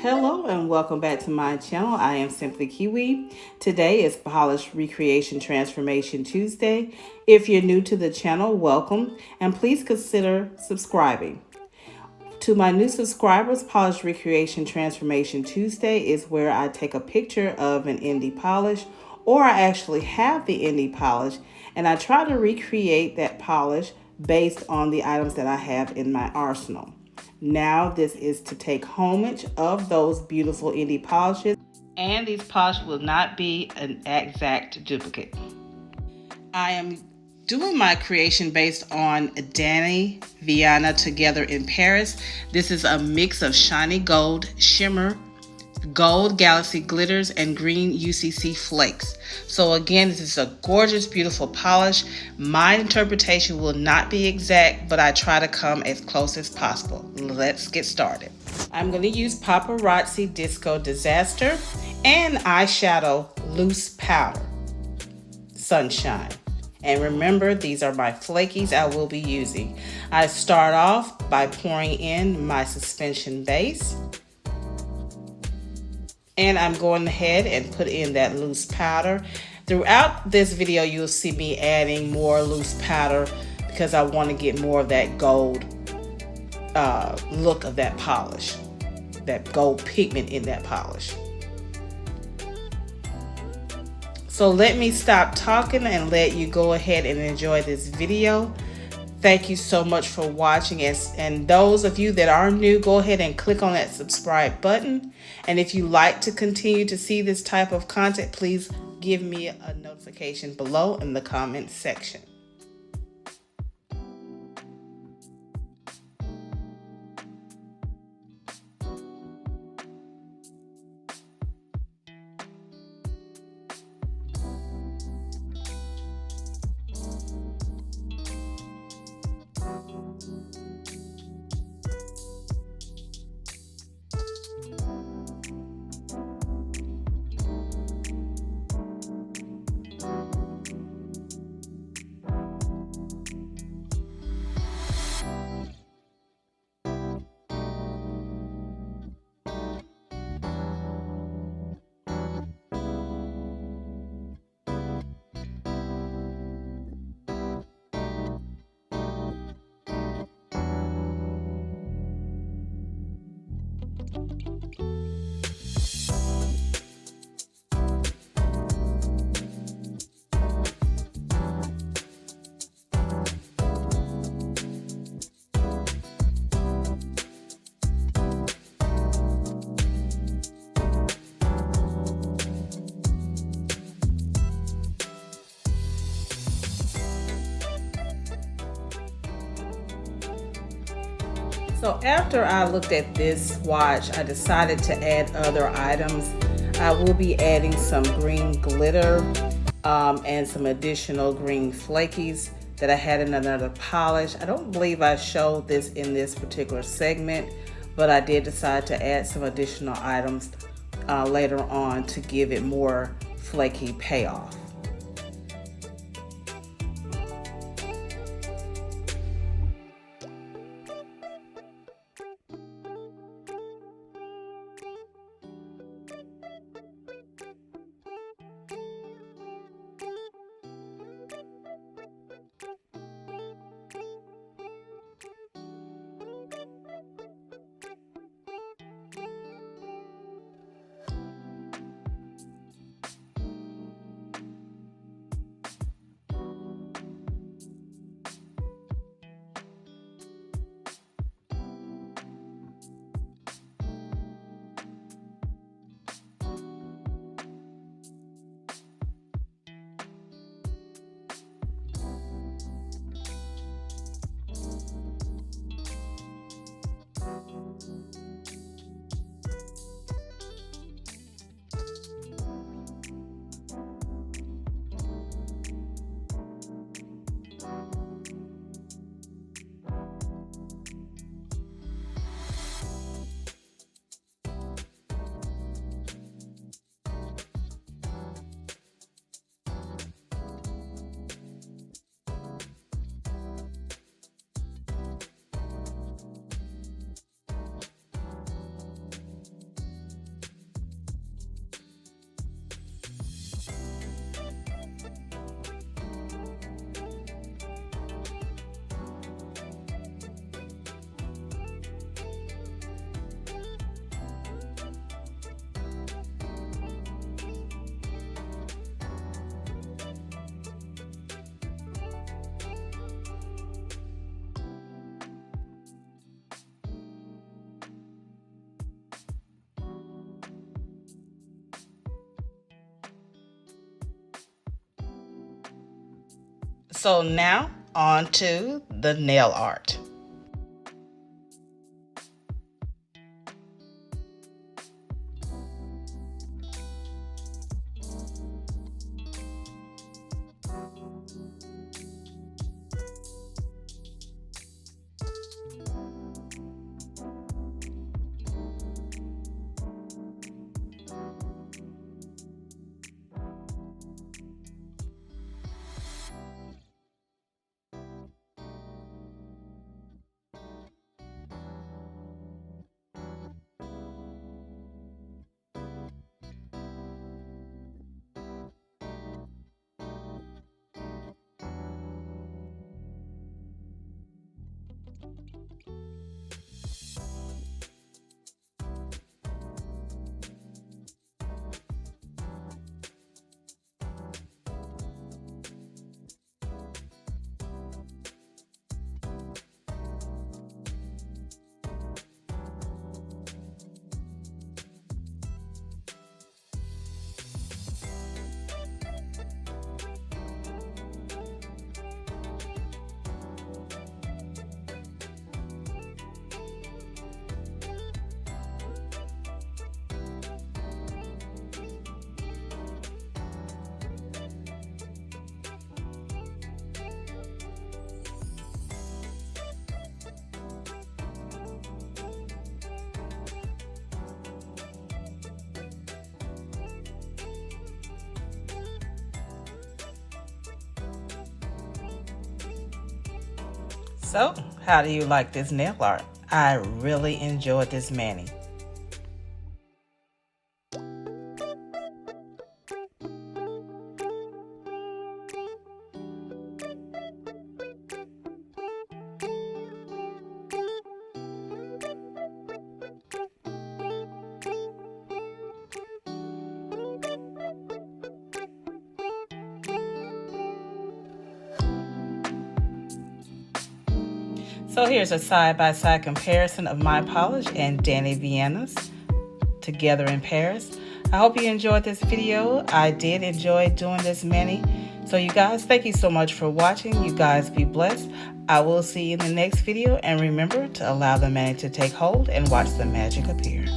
Hello and welcome back to my channel. I am Simply Kiwi. Today is Polish Recreation Transformation Tuesday. If you're new to the channel, welcome and please consider subscribing. To my new subscribers, Polish Recreation Transformation Tuesday is where I take a picture of an indie polish, or I actually have the indie polish and I try to recreate that polish based on the items that I have in my arsenal. Now this is to take homage of those beautiful indie polishes, and these polishes will not be an exact duplicate. I am doing my creation based on Dany Vianna Together in Paris. This is a mix of shiny gold, shimmer, gold galaxy glitters, and green UCC flakes. So again, this is a gorgeous, beautiful polish. My interpretation will not be exact, but I try to come as close as possible. Let's get started. I'm going to use Paparazzi Disco Disaster and Eyeshadow Loose Powder Sunshine. And remember, these are my flakies I will be using. I start off by pouring in my suspension base. And I'm going ahead and put in that loose powder. Throughout this video, you'll see me adding more loose powder because I want to get more of that gold look of that polish, that gold pigment in that polish. So let me stop talking and let you go ahead and enjoy this video. Thank you so much for watching, and those of you that are new, go ahead and click on that subscribe button. And if you like to continue to see this type of content, please give me a notification below in the comment section. So after I looked at this swatch, I decided to add other items. I will be adding some green glitter and some additional green flakies that I had in another polish. I don't believe I showed this in this particular segment, but I did decide to add some additional items later on to give it more flaky payoff. So now on to the nail art. So, how do you like this nail art? I really enjoyed this mani. So here's a side-by-side comparison of my polish and Dany Vianna's Together in Paris. I hope you enjoyed this video. I did enjoy doing this mani. So you guys, thank you so much for watching. You guys be blessed. I will see you in the next video. And remember to allow the mani to take hold and watch the magic appear.